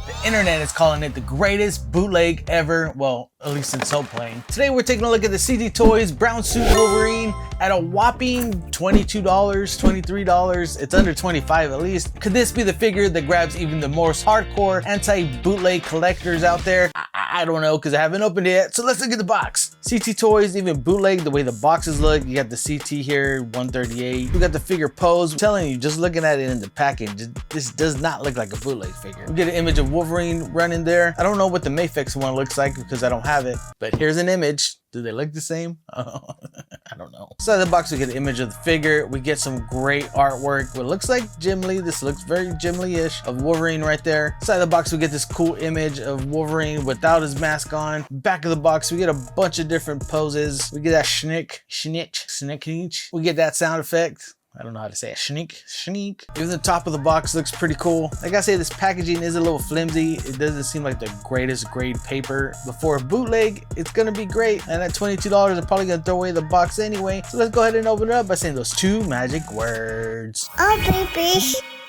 The internet is calling it the greatest bootleg ever, well, at least in so playing. Today we're taking a look at the CT Toys Brown Suit Wolverine at a whopping $22, $23. It's under 25 at least. Could this be the figure that grabs even the most hardcore anti-bootleg collectors out there? I don't know, because I haven't opened it yet. So let's look at the box. CT Toys, even bootleg, the way the boxes look. You got the CT here, 138. We got the figure pose. I'm telling you, just looking at it in the package, this does not look like a bootleg figure. We get an image of Wolverine running there. I don't know what the Mafex one looks like because I don't have it, but here's an image. Do they look the same? I don't know. Inside the box, we get an image of the figure. We get some great artwork. What looks like Jim Lee. This looks very Jim Lee-ish of Wolverine right there. Inside the box, we get this cool image of Wolverine without his mask on. Back of the box, we get a bunch of different poses. We get that snitch. We get that sound effect. I don't know how to say it. Shneek. Even the top of the box looks pretty cool. Like I say, this packaging is a little flimsy. It doesn't seem like the greatest grade paper. But for a bootleg, it's gonna be great. And at $22, I'm probably gonna throw away the box anyway. So let's go ahead and open it up by saying those two magic words. Oh, baby.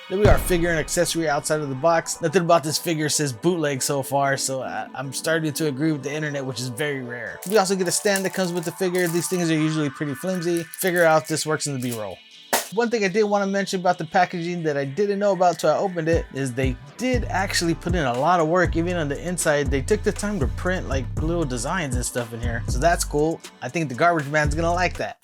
There we are, figure and accessory outside of the box. Nothing about this figure says bootleg so far, so I'm starting to agree with the internet, which is very rare. We also get a stand that comes with the figure. These things are usually pretty flimsy. Figure out this works in the B-roll. One thing I did want to mention about the packaging that I didn't know about till I opened it is they did actually put in a lot of work. Even on the inside, they took the time to print like little designs and stuff in here. So that's cool. I think the garbage man's gonna like that.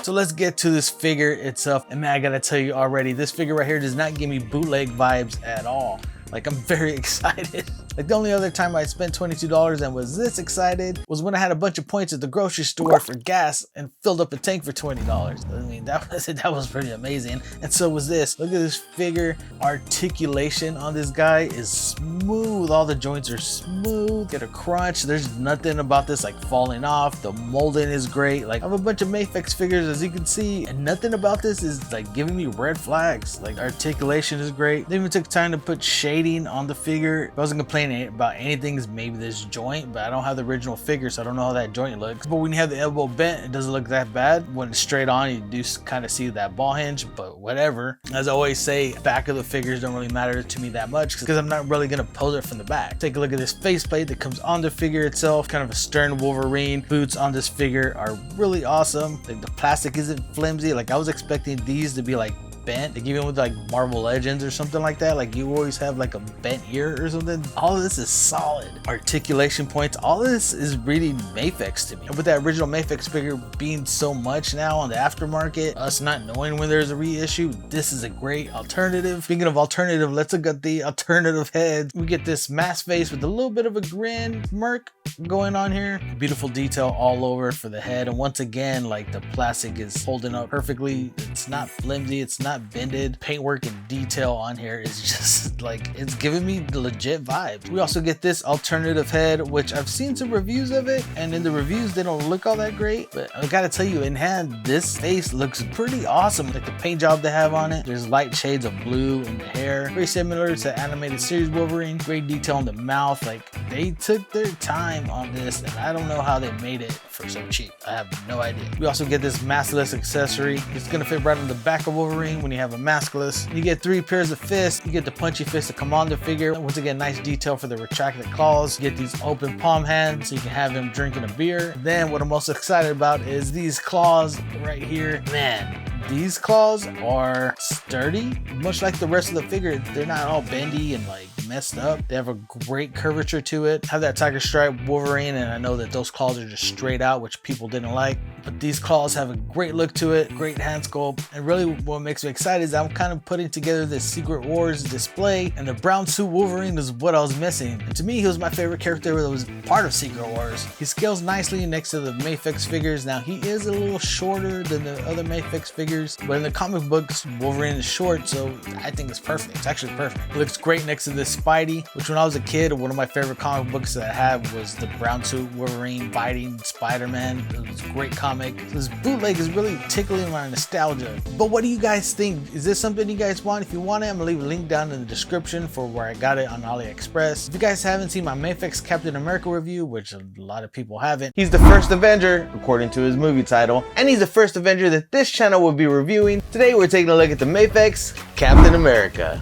So let's get to this figure itself. And man, I gotta tell you already, this figure right here does not give me bootleg vibes at all. Like, I'm very excited. Like, the only other time I spent $22 and was this excited was when I had a bunch of points at the grocery store for gas and filled up a tank for $20. I mean, that was pretty amazing. And so was this. Look at this figure. Articulation on this guy is smooth. All the joints are smooth. Get a crunch. There's nothing about this like falling off. The molding is great. Like, I have a bunch of Mafex figures, as you can see, and nothing about this is like giving me red flags. Like, articulation is great. They even took time to put shading on the figure. I wasn't complaining about anything, is maybe this joint, but I don't have the original figure, so I don't know how that joint looks. But when you have the elbow bent, it doesn't look that bad. When it's straight on, you do kind of see that ball hinge, but whatever. As I always say, back of the figures don't really matter to me that much because I'm not really gonna pose it from the back. Take a look at this faceplate that comes on the figure itself. Kind of a stern Wolverine. Boots on this figure are really awesome. Like, the plastic isn't flimsy. Like, I was expecting these to be like bent, like even with like Marvel Legends or something like that, like you always have like a bent ear or something. All of this is solid. Articulation points, all of this is really Mafex to me. And with that original Mafex figure being so much now on the aftermarket, us not knowing when there's a reissue, this is a great alternative. Speaking of alternative, let's look at the alternative head. We get this mask face with a little bit of a grin smirk going on here. Beautiful detail all over for the head, and once again, like, the plastic is holding up perfectly. It's not flimsy, it's not bended. Paintwork and detail on here is just like, it's giving me legit vibes. We also get this alternative head, which I've seen some reviews of it, and in the reviews they don't look all that great, but I gotta tell you, in hand, this face looks pretty awesome. Like, the paint job they have on it, there's light shades of blue in the hair, very similar to animated series Wolverine. Great detail on the mouth. Like, they took their time on this, and I don't know how they made it for so cheap. I have no idea. We also get this maskless accessory. It's gonna fit right on the back of Wolverine when you have a maskless. You get 3 pairs of fists. You get the punchy fist to come on the figure. Once again, nice detail for the retracted claws. You get these open palm hands so you can have him drinking a beer. Then what I'm most excited about is these claws right here. Man, these claws are sturdy, much like the rest of the figure. They're not all bendy and like messed up. They have a great curvature to it. Have that tiger stripe Wolverine, and I know that those claws are just straight out, which people didn't like, but these claws have a great look to it, great hand sculpt. And really what makes me excited is I'm kind of putting together this Secret Wars display, and the brown suit Wolverine is what I was missing. And to me, he was my favorite character that was part of Secret Wars. He scales nicely next to the Mafex figures. Now, he is a little shorter than the other Mafex figures, but in the comic books, Wolverine is short, so I think it's perfect. It's actually perfect. It looks great next to this Spidey, which when I was a kid, one of my favorite comic books that I have was the brown suit Wolverine fighting Spider-Man. It was a great comic. This bootleg is really tickling my nostalgia. But what do you guys think? Is this something you guys want? If you want it, I'm gonna leave a link down in the description for where I got it on AliExpress. If you guys haven't seen my Mafex Captain America review, which a lot of people haven't, he's the first Avenger according to his movie title, and he's the first Avenger that this channel will be reviewing. Today we're taking a look at the Mafex Captain America.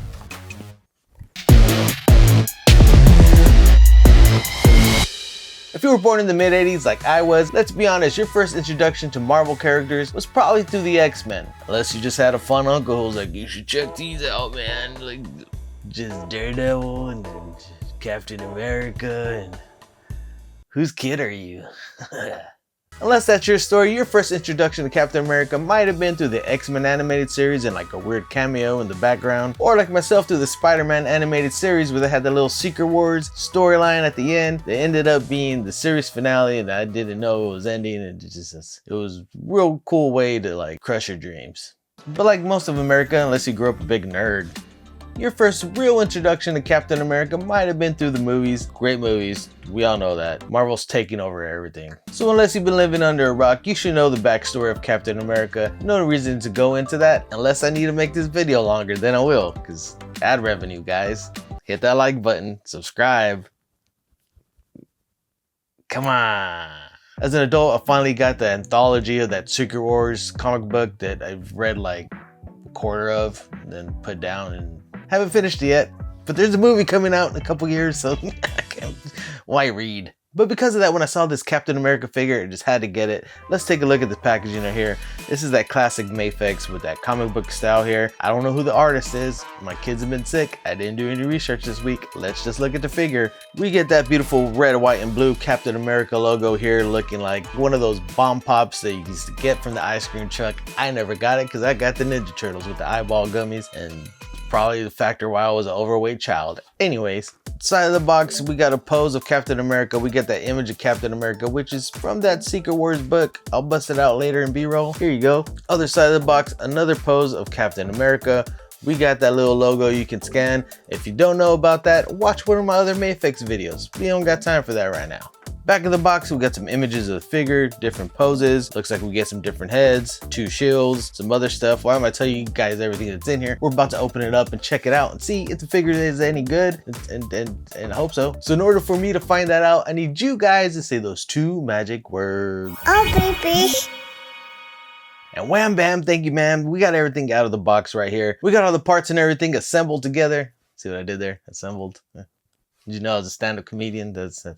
you were born in the mid-80s like I was, let's be honest, your first introduction to Marvel characters was probably through the X-Men. Unless you just had a fun uncle who was like, you should check these out, man. Like, just Daredevil and Captain America and whose kid are you? Unless that's your story, your first introduction to Captain America might have been through the X-Men animated series and like a weird cameo in the background, or like myself through the Spider-Man animated series where they had the little Secret Wars storyline at the end. They ended up being the series finale and I didn't know it was ending, and it was a real cool way to like crush your dreams. But like most of America, unless you grew up a big nerd, your first real introduction to Captain America might have been through the movies. Great movies, we all know that. Marvel's taking over everything. So unless you've been living under a rock, you should know the backstory of Captain America. No reason to go into that unless I need to make this video longer, then I will, because ad revenue, guys. Hit that like button, subscribe. Come on. As an adult, I finally got the anthology of that Secret Wars comic book that I've read like a quarter of and then put down, and haven't finished it yet, but there's a movie coming out in a couple years, so why read? But because of that, when I saw this Captain America figure, I just had to get it. Let's take a look at this packaging right here. This is that classic Mafex with that comic book style here. I don't know who the artist is. My kids have been sick. I didn't do any research this week. Let's just look at the figure. We get that beautiful red, white, and blue Captain America logo here, looking like one of those bomb pops that you used to get from the ice cream truck. I never got it because I got the Ninja Turtles with the eyeball gummies, and probably the factor why I was an overweight child. Anyways, side of the box, we got a pose of Captain America. We get that image of Captain America, which is from that Secret Wars book. I'll bust it out later in B-roll. Here you go. Other side of the box, another pose of Captain America. We got that little logo you can scan. If you don't know about that, watch one of my other Mafex videos. We don't got time for that right now. Back of the box, we got some images of the figure, different poses. Looks like we get some different heads, 2 shields, some other stuff. Why am I telling you guys everything that's in here? We're about to open it up and check it out and see if the figure is any good, and I hope so. So in order for me to find that out, I need you guys to say those 2 magic words. Oh, baby. And wham bam, thank you ma'am. We got everything out of the box right here. We got all the parts and everything assembled together. See what I did there? Assembled. Did you know I was a stand-up comedian? That's a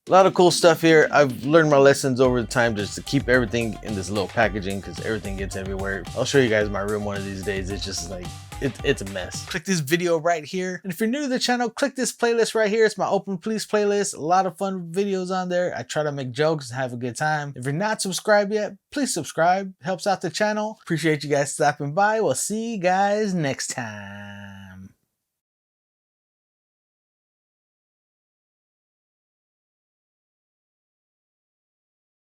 lot of cool stuff here. I've learned my lessons over the time just to keep everything in this little packaging because everything gets everywhere. I'll show you guys my room one of these days. It's just like, it's a mess. Click this video right here. And if you're new to the channel, click this playlist right here. It's my Open Please playlist. A lot of fun videos on there. I try to make jokes and have a good time. If you're not subscribed yet, please subscribe. Helps out the channel. Appreciate you guys stopping by. We'll see you guys next time.